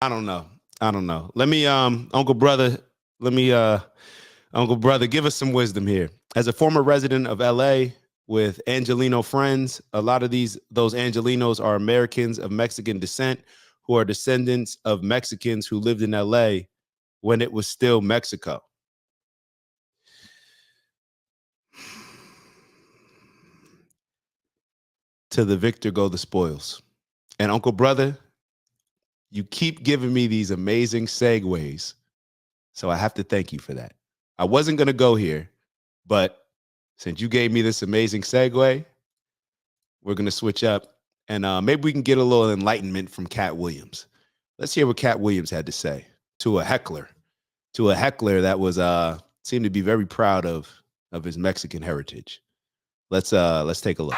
I don't know. I don't know. Let me, Uncle Brother, let me, Uncle Brother, give us some wisdom here. As a former resident of LA with Angelino friends, a lot of those Angelinos are Americans of Mexican descent who are descendants of Mexicans who lived in LA when it was still Mexico. To the victor go the spoils. And Uncle Brother, you keep giving me these amazing segues. So I have to thank you for that. I wasn't going to go here, but since you gave me this amazing segue, we're going to switch up and maybe we can get a little enlightenment from Katt Williams. Let's hear what Katt Williams had to say to a heckler that was seemed to be very proud of his Mexican heritage. Let's take a look.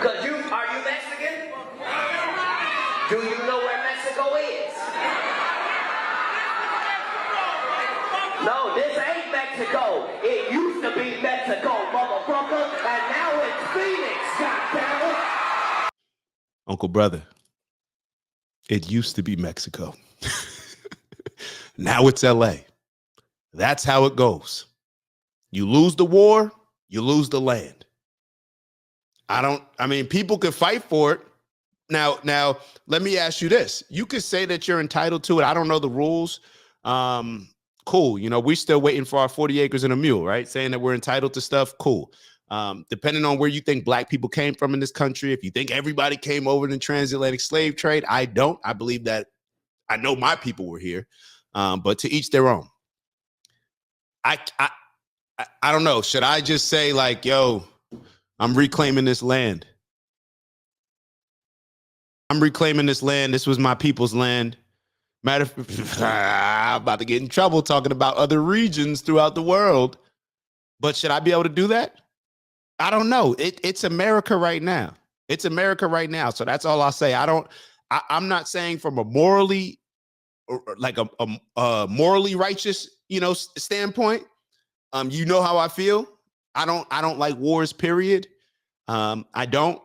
Are you Mexican? Do you know where Mexico is? No, this ain't Mexico. It used to be Mexico, motherfucker, and now it's Phoenix, goddammit. Uncle Brother, it used to be Mexico. Now it's LA. That's how it goes. You lose the war, you lose the land. I mean, people could fight for it. Now, let me ask you this. You could say that you're entitled to it. I don't know the rules. Cool. You know, we're still waiting for our 40 acres and a mule, right? Saying that we're entitled to stuff. Cool. Depending on where you think black people came from in this country, if you think everybody came over in the transatlantic slave trade, I don't. I believe that I know my people were here, but to each their own. I don't know. Should I just say like, yo, I'm reclaiming this land. I'm reclaiming this land. This was my people's land. Matter of fact, I'm about to get in trouble talking about other regions throughout the world. But should I be able to do that? I don't know. It's America right now. It's America right now. So that's all I'll say. I'm not saying from a morally like a morally righteous, standpoint. You know how I feel. I don't like wars, period. I don't.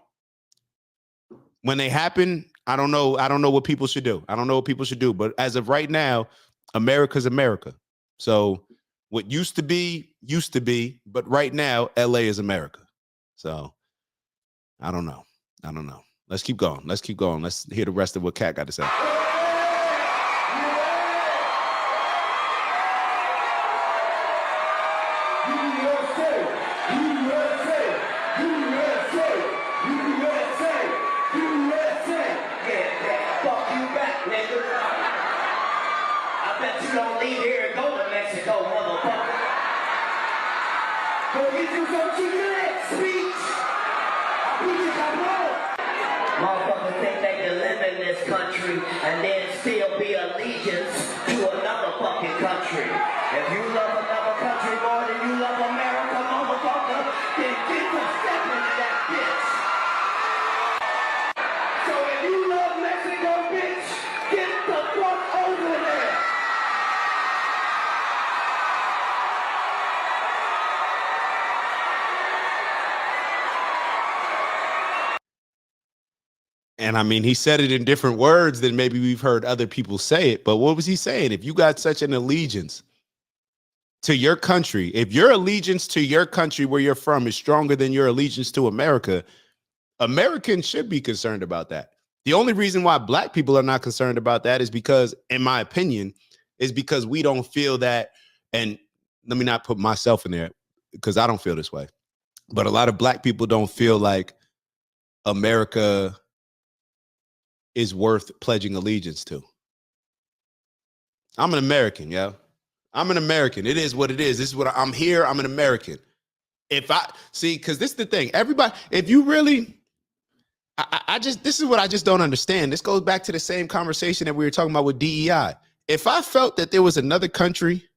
When they happen, I don't know what people should do. I don't know what people should do. But as of right now, America's America. So what used to be, but right now, LA is America. So I don't know. Let's keep going. Let's hear the rest of what Katt got to say. Motherfuckers think they can live in this country and then still be allegiance to another fucking country. If you love another country more than you love America, motherfucker, then get to step into that bitch. So if you love Mexico, bitch, get the fuck over there. And I mean, he said it in different words than maybe we've heard other people say it. But what was he saying? If you got such an allegiance to your country, if your allegiance to your country where you're from is stronger than your allegiance to America, Americans should be concerned about that. The only reason why black people are not concerned about that is because, in my opinion, is because we don't feel that. And let me not put myself in there because I don't feel this way. But a lot of black people don't feel like America is worth pledging allegiance to. I'm an American, yo. I'm an American. It is what it is. This is what I'm here. I'm an American. If I see, because this is the thing. Everybody, if you really, this is what I just don't understand. This goes back to the same conversation that we were talking about with DEI. If I felt that there was another country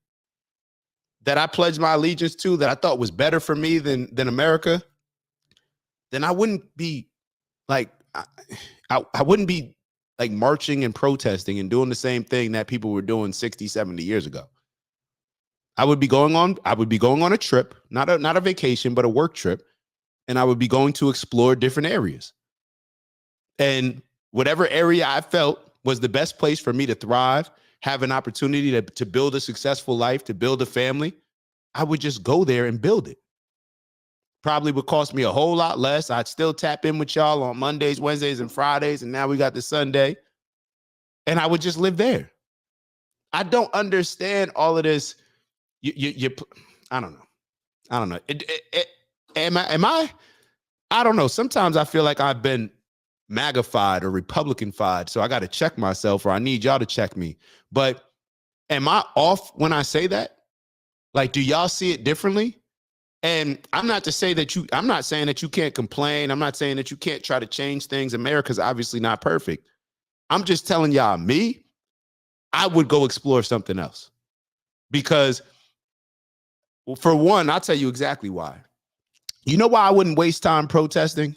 that I pledged my allegiance to that I thought was better for me than America, then I wouldn't be like, I wouldn't be like marching and protesting and doing the same thing that people were doing 60, 70 years ago. I would be going on a trip, not a vacation, but a work trip. And I would be going to explore different areas. And whatever area I felt was the best place for me to thrive, have an opportunity to build a successful life, to build a family, I would just go there and build it. Probably would cost me a whole lot less. I'd still tap in with y'all on Mondays, Wednesdays, and Fridays. And now we got the Sunday. And I would just live there. I don't understand all of this. I don't know. I don't know. I don't know. Sometimes I feel like I've been MAGA-fied or Republican-fied. So I got to check myself, or I need y'all to check me. But am I off when I say that? Like, do y'all see it differently? And I'm not saying that you can't complain. I'm not saying that you can't try to change things. America's obviously not perfect. I'm just telling y'all, I would go explore something else. Because, for one, I'll tell you exactly why. You know why I wouldn't waste time protesting?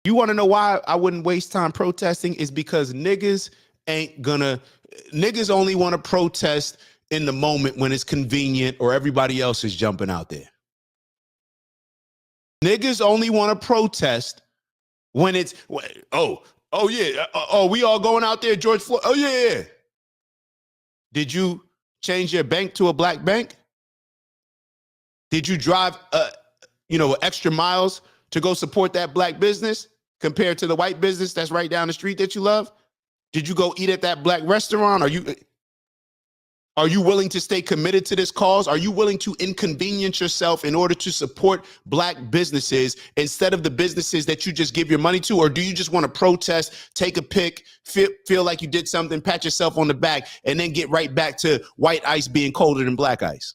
You want to know why I wouldn't waste time protesting? Is because niggas only want to protest in the moment when it's convenient or everybody else is jumping out there. Niggas only want to protest when it's, we all going out there, George Floyd. Oh, yeah. Did you change your bank to a black bank? Did you drive, extra miles to go support that black business compared to the white business that's right down the street that you love? Did you go eat at that black restaurant? Are you willing to stay committed to this cause? Are you willing to inconvenience yourself in order to support black businesses instead of the businesses that you just give your money to? Or do you just want to protest, take a pic, feel like you did something, pat yourself on the back, and then get right back to white ice being colder than black ice?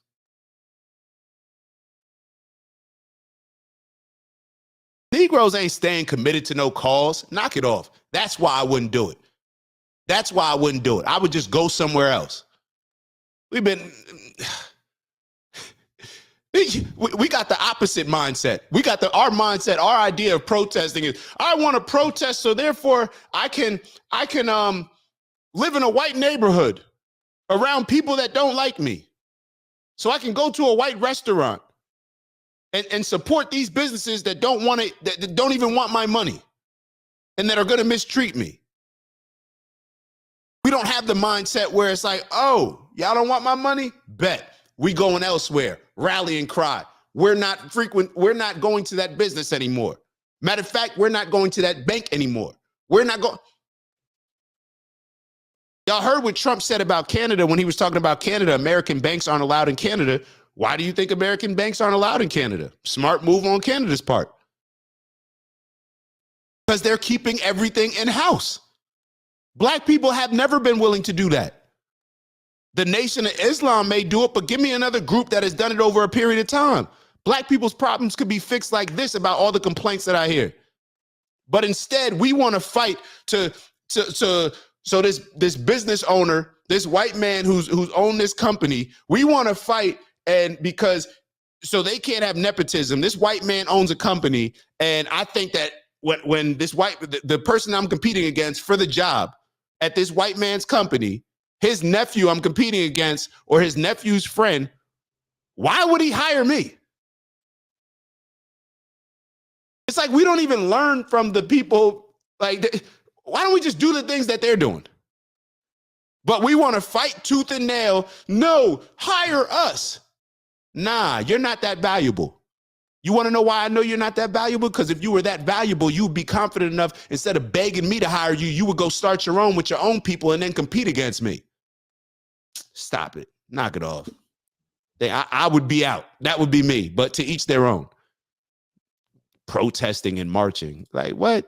Negroes ain't staying committed to no cause. Knock it off. That's why I wouldn't do it. I would just go somewhere else. We got the opposite mindset. Our mindset, our idea of protesting is, I want to protest, so therefore I can live in a white neighborhood around people that don't like me. So I can go to a white restaurant and support these businesses that that don't even want my money and that are going to mistreat me. We don't have the mindset where it's like, oh, y'all don't want my money? Bet. We going elsewhere. Rally and cry. We're not going to that business anymore. Matter of fact, we're not going to that bank anymore. We're not going. Y'all heard what Trump said about Canada when he was talking about Canada. American banks aren't allowed in Canada. Why do you think American banks aren't allowed in Canada? Smart move on Canada's part. Because they're keeping everything in-house. Black people have never been willing to do that. The Nation of Islam may do it, but give me another group that has done it over a period of time. Black people's problems could be fixed like this about all the complaints that I hear. But instead, we want to fight so this business owner, this white man who's owned this company, we want to fight, and so they can't have nepotism. This white man owns a company, and I think that when the person I'm competing against for the job at this white man's company, his nephew I'm competing against, or his nephew's friend, why would he hire me? It's like we don't even learn from the people. Like, why don't we just do the things that they're doing? But we want to fight tooth and nail. No, hire us. Nah, you're not that valuable. You want to know why I know you're not that valuable? Because if you were that valuable, you'd be confident enough, instead of begging me to hire you, you would go start your own with your own people and then compete against me. Stop it. Knock it off. I would be out. That would be me. But to each their own. Protesting and marching. Like, what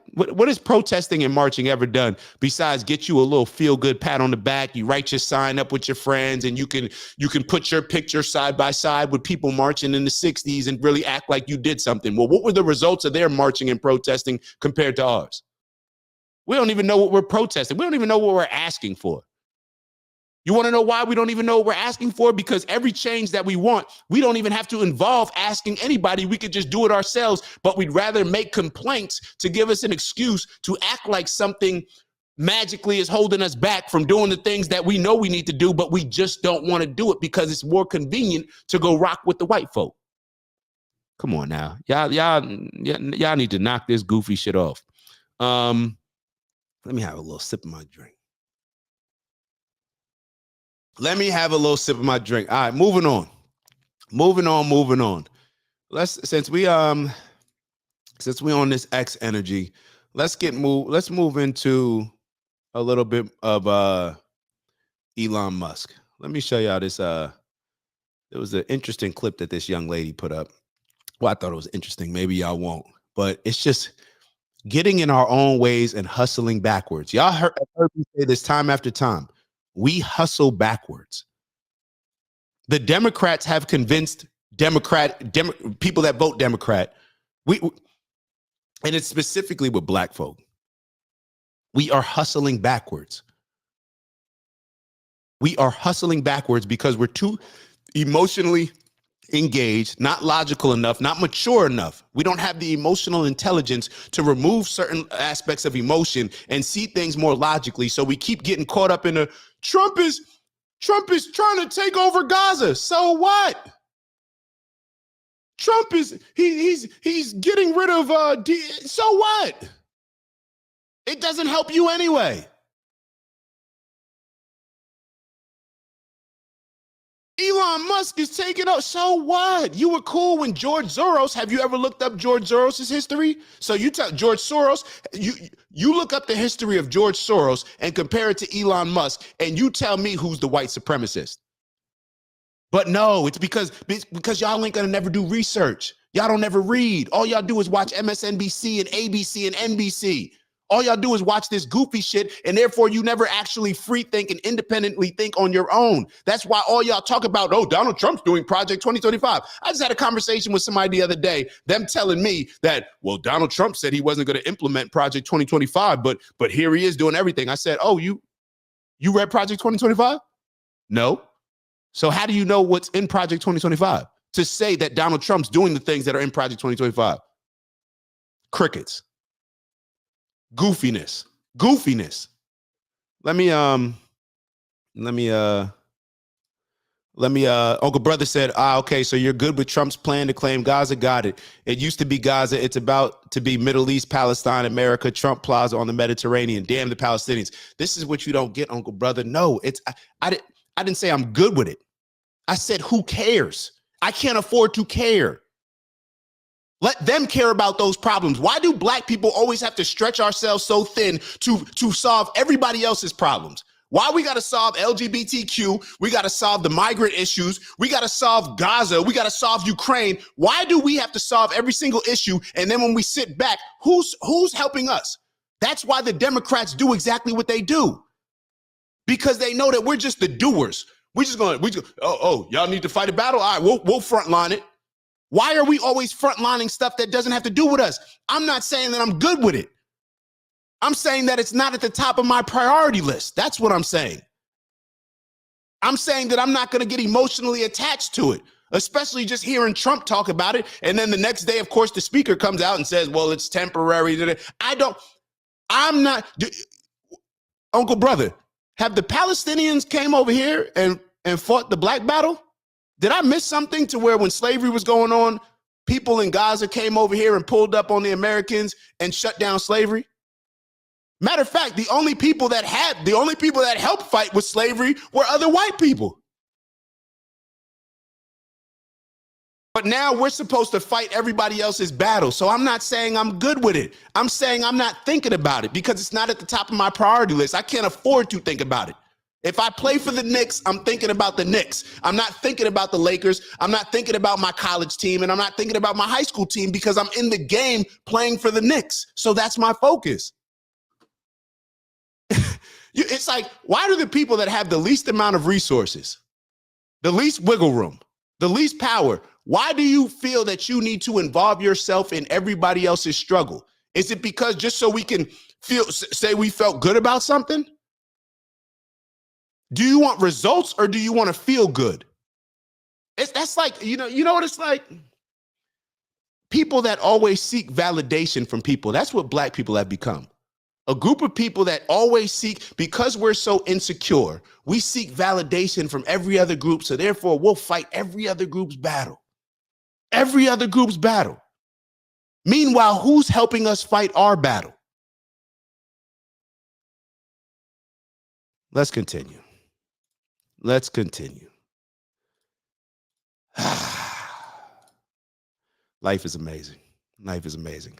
has protesting and marching ever done besides get you a little feel-good pat on the back? You write your sign up with your friends, and you can put your picture side by side with people marching in the 60s and really act like you did something. Well, what were the results of their marching and protesting compared to ours? We don't even know what we're protesting. We don't even know what we're asking for. You want to know why we don't even know what we're asking for? Because every change that we want, we don't even have to involve asking anybody. We could just do it ourselves, but we'd rather make complaints to give us an excuse to act like something magically is holding us back from doing the things that we know we need to do, but we just don't want to do it because it's more convenient to go rock with the white folk. Come on now. Y'all need to knock this goofy shit off. Let me have a little sip of my drink. All right, moving on. Since we on this X energy, let's move into a little bit of Elon Musk. Let me show y'all this. It was an interesting clip that this young lady put up. Well, I thought it was interesting. Maybe y'all won't, but it's just getting in our own ways and hustling backwards. Y'all heard me say this time after time. We hustle backwards. The Democrats have convinced people that vote Democrat. And it's specifically with black folk. We are hustling backwards. We are hustling backwards because we're too emotionally engaged, not logical enough, not mature enough. We don't have the emotional intelligence to remove certain aspects of emotion and see things more logically. So we keep getting caught up in a Trump is trying to take over Gaza. So what? Trump is he's getting rid of so what? It doesn't help you anyway. Elon Musk is taking up. So what? You were cool when George Soros. Have you ever looked up George Soros' history? So you tell George Soros, you look up the history of George Soros and compare it to Elon Musk, and you tell me who's the white supremacist. But no, it's because y'all ain't gonna never do research. Y'all don't never read. All y'all do is watch MSNBC and ABC and NBC. All y'all do is watch this goofy shit, and therefore you never actually free think and independently think on your own. That's why all y'all talk about, oh, Donald Trump's doing Project 2025. I just had a conversation with somebody the other day, them telling me that, well, Donald Trump said he wasn't going to implement Project 2025, but here he is doing everything. I said, oh, you read Project 2025? No. So how do you know what's in Project 2025? To say that Donald Trump's doing the things that are in Project 2025? Crickets. Goofiness. Let me Uncle Brother said, okay, so you're good with Trump's plan to claim Gaza. Got it. It used to be Gaza. It's about to be Middle East, Palestine, America, Trump Plaza on the Mediterranean. Damn the Palestinians. This is what you don't get, Uncle Brother. No, I didn't say I'm good with it. I said, who cares? I can't afford to care. Let them care about those problems. Why do black people always have to stretch ourselves so thin to solve everybody else's problems? Why we got to solve LGBTQ? We got to solve the migrant issues. We got to solve Gaza. We got to solve Ukraine. Why do we have to solve every single issue? And then when we sit back, who's helping us? That's why the Democrats do exactly what they do. Because they know that we're just the doers. Y'all need to fight a battle? All right, we'll frontline it. Why are we always frontlining stuff that doesn't have to do with us? I'm not saying that I'm good with it. I'm saying that it's not at the top of my priority list. That's what I'm saying. I'm saying that I'm not going to get emotionally attached to it, especially just hearing Trump talk about it. And then the next day, of course, the speaker comes out and says, well, it's temporary. Uncle Brother, have the Palestinians came over here and fought the black battle? Did I miss something to where when slavery was going on, people in Gaza came over here and pulled up on the Americans and shut down slavery? Matter of fact, the only people that helped fight with slavery were other white people. But now we're supposed to fight everybody else's battle. So I'm not saying I'm good with it. I'm saying I'm not thinking about it because it's not at the top of my priority list. I can't afford to think about it. If I play for the Knicks, I'm thinking about the Knicks. I'm not thinking about the Lakers. I'm not thinking about my college team, and I'm not thinking about my high school team because I'm in the game playing for the Knicks. So that's my focus. It's like, why do the people that have the least amount of resources, the least wiggle room, the least power, why do you feel that you need to involve yourself in everybody else's struggle? Is it because just so we can say we felt good about something? Do you want results or do you want to feel good? That's like, you know what it's like? People that always seek validation from people. That's what black people have become. A group of people that always seek, because we're so insecure, we seek validation from every other group. So therefore we'll fight every other group's battle. every other group's battle. Meanwhile, who's helping us fight our battle? Let's continue. Let's continue. Life is amazing. Life is amazing.